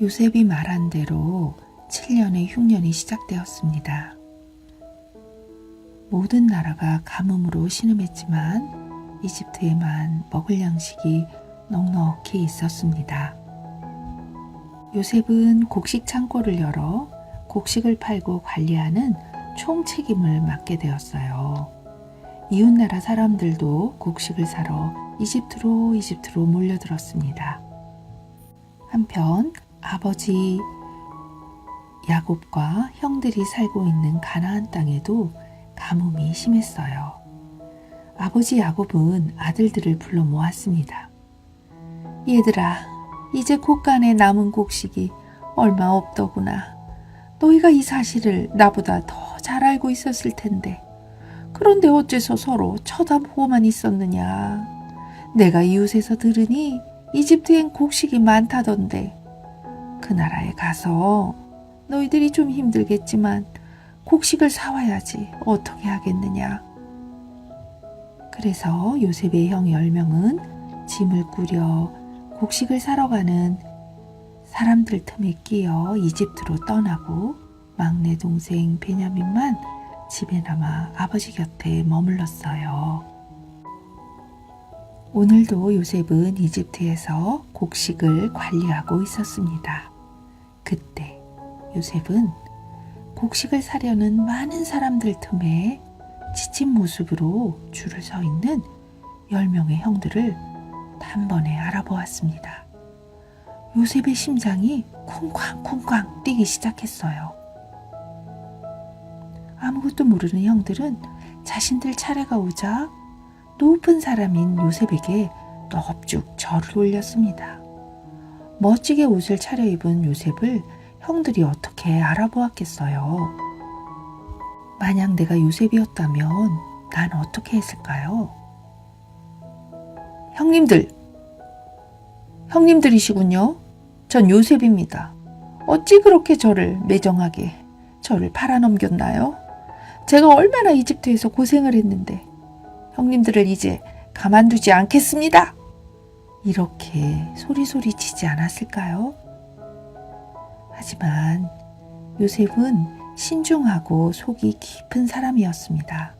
요셉이 말한 대로 7년의 흉년이 시작되었습니다. 모든 나라가 가뭄으로 신음했지만 이집트에만 먹을 양식이 넉넉히 있었습니다. 요셉은 곡식 창고를 열어 곡식을 팔고 관리하는 총책임을 맡게 되었어요. 이웃나라 사람들도 곡식을 사러 이집트로 몰려들었습니다. 한편 아버지 야곱과 형들이 살고 있는 가나안 땅에도 가뭄이 심했어요. 아버지 야곱은 아들들을 불러 모았습니다. 얘들아, 이제 곳간에 남은 곡식이 얼마 없더구나. 너희가 이 사실을 나보다 더 잘 알고 있었을 텐데 그런데 어째서 서로 쳐다보고만 있었느냐. 내가 이웃에서 들으니 이집트엔 곡식이 많다던데 그 나라에 가서 너희들이 좀 힘들겠지만 곡식을 사와야지 어떻게 하겠느냐. 그래서 요셉의 형 10명은 짐을 꾸려 곡식을 사러 가는 사람들 틈에 끼어 이집트로 떠나고 막내 동생 베냐민만 집에 남아 아버지 곁에 머물렀어요. 오늘도 요셉은 이집트에서 곡식을 관리하고 있었습니다. 그때 요셉은 곡식을 사려는 많은 사람들 틈에 지친 모습으로 줄을 서 있는 10명의 형들을 단번에 알아보았습니다. 요셉의 심장이 쿵쾅쿵쾅 뛰기 시작했어요. 아무것도 모르는 형들은 자신들 차례가 오자 높은 사람인 요셉에게 넙죽 절을 올렸습니다. 멋지게 옷을 차려입은 요셉을 형들이 어떻게 알아보았겠어요. 만약 내가 요셉이었다면 난 어떻게 했을까요? 형님들이시군요. 전 요셉입니다. 어찌 그렇게 저를 매정하게 저를 팔아넘겼나요? 제가 얼마나 이집트에서 고생을 했는데 형님들을 이제 가만두지 않겠습니다. 이렇게 소리소리 치지 않았을까요? 하지만 요셉은 신중하고 속이 깊은 사람이었습니다.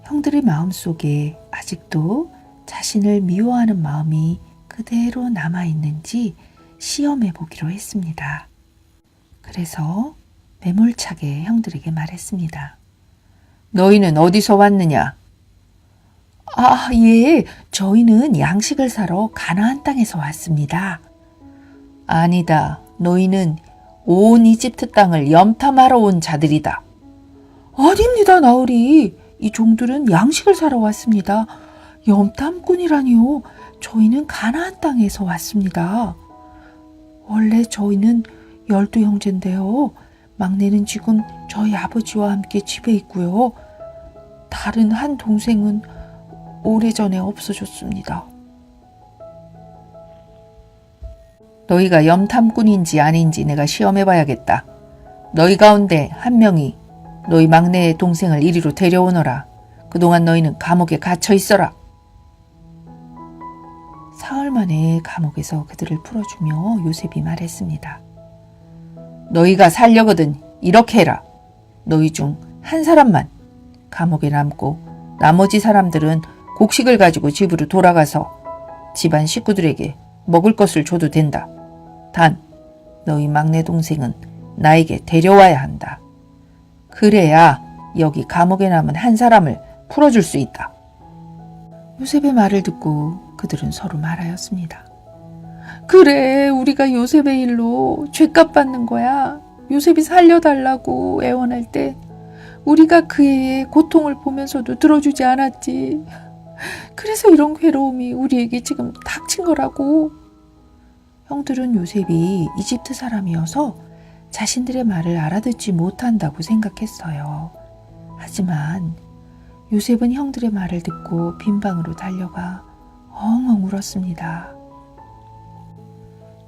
형들의 마음속에 아직도 자신을 미워하는 마음이 그대로 남아있는지 시험해 보기로 했습니다. 그래서 매몰차게 형들에게 말했습니다. 너희는 어디서 왔느냐? 예, 저희는 양식을 사러 가나안 땅에서 왔습니다. 아니다, 너희는 온 이집트 땅을 염탐하러 온 자들이다. 아닙니다, 나으리. 이 종들은 양식을 사러 왔습니다. 염탐꾼이라니요. 저희는 가나안 땅에서 왔습니다. 원래 저희는 12형제인데요. 막내는 지금 저희 아버지와 함께 집에 있고요. 다른 한 동생은 오래전에 없어졌습니다. 너희가 염탐꾼인지 아닌지 내가 시험해봐야겠다. 너희 가운데 한 명이 너희 막내의 동생을 이리로 데려오너라. 그동안 너희는 감옥에 갇혀 있어라. 사흘 만에 감옥에서 그들을 풀어주며 요셉이 말했습니다. 너희가 살려거든 이렇게 해라. 너희 중 한 사람만 감옥에 남고 나머지 사람들은 곡식을 가지고 집으로 돌아가서 집안 식구들에게 먹을 것을 줘도 된다. 단 너희 막내 동생은 나에게 데려와야 한다. 그래야 여기 감옥에 남은 한 사람을 풀어줄 수 있다. 요셉의 말을 듣고 그들은 서로 말하였습니다. 그래, 우리가 요셉의 일로 죗값 받는 거야. 요셉이 살려달라고 애원할 때 우리가 그의 고통을 보면서도 들어주지 않았지. 그래서 이런 괴로움이 우리에게 지금 닥친 거라고. 형들은 요셉이 이집트 사람이어서 자신들의 말을 알아듣지 못한다고 생각했어요. 하지만 요셉은 형들의 말을 듣고 빈방으로 달려가 엉엉 울었습니다.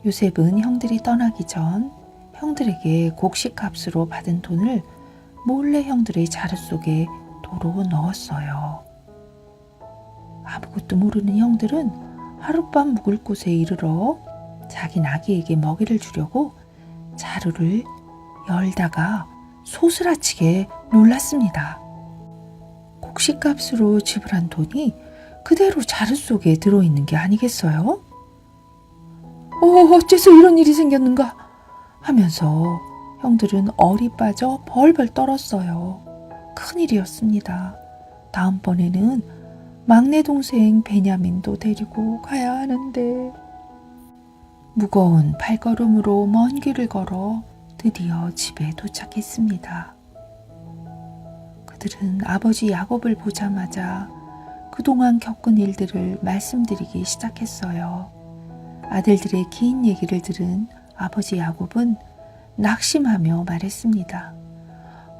요셉은 형들이 떠나기 전 형들에게 곡식값으로 받은 돈을 몰래 형들의 자루 속에 도로 넣었어요. 아무것도 모르는 형들은 하룻밤 묵을 곳에 이르러 자기 나귀에게 먹이를 주려고 자루를 열다가 소스라치게 놀랐습니다. 곡식값으로 지불한 돈이 그대로 자루 속에 들어있는 게 아니겠어요? 어째서 이런 일이 생겼는가 하면서 형들은 얼이 빠져 벌벌 떨었어요. 큰일이었습니다. 다음번에는 막내 동생 베냐민도 데리고 가야 하는데. 무거운 발걸음으로 먼 길을 걸어 드디어 집에 도착했습니다. 그들은 아버지 야곱을 보자마자 그동안 겪은 일들을 말씀드리기 시작했어요. 아들들의 긴 얘기를 들은 아버지 야곱은 낙심하며 말했습니다.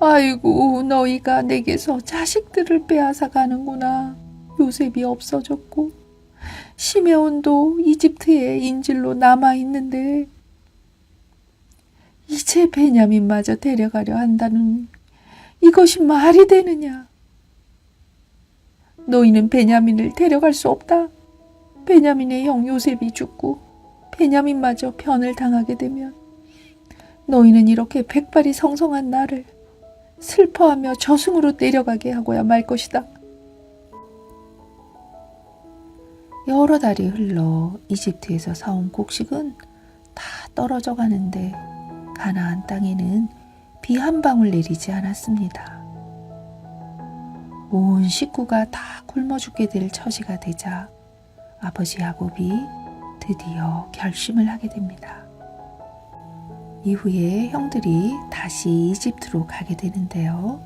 아이고, 너희가 내게서 자식들을 빼앗아 가는구나. 요셉이 없어졌고 시메온도 이집트의 인질로 남아있는데 이제 베냐민마저 데려가려 한다는 이것이 말이 되느냐. 너희는 베냐민을 데려갈 수 없다. 베냐민의 형 요셉이 죽고 베냐민마저 변을 당하게 되면 너희는 이렇게 백발이 성성한 나를 슬퍼하며 저승으로 내려가게 하고야 말 것이다. 여러 달이 흘러 이집트에서 사온 곡식은 다 떨어져 가는데 가나안 땅에는 비 한 방울 내리지 않았습니다. 온 식구가 다 굶어 죽게 될 처지가 되자 아버지 야곱이 드디어 결심을 하게 됩니다. 이후에 형들이 다시 이집트로 가게 되는데요.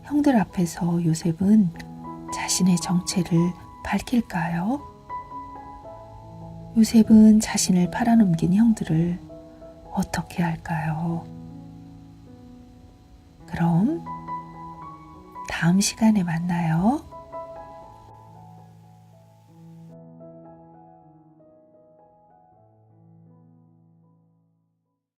형들 앞에서 요셉은 자신의 정체를 밝힐까요? 요셉은 자신을 팔아넘긴 형들을 어떻게 할까요? 그럼 다음 시간에 만나요.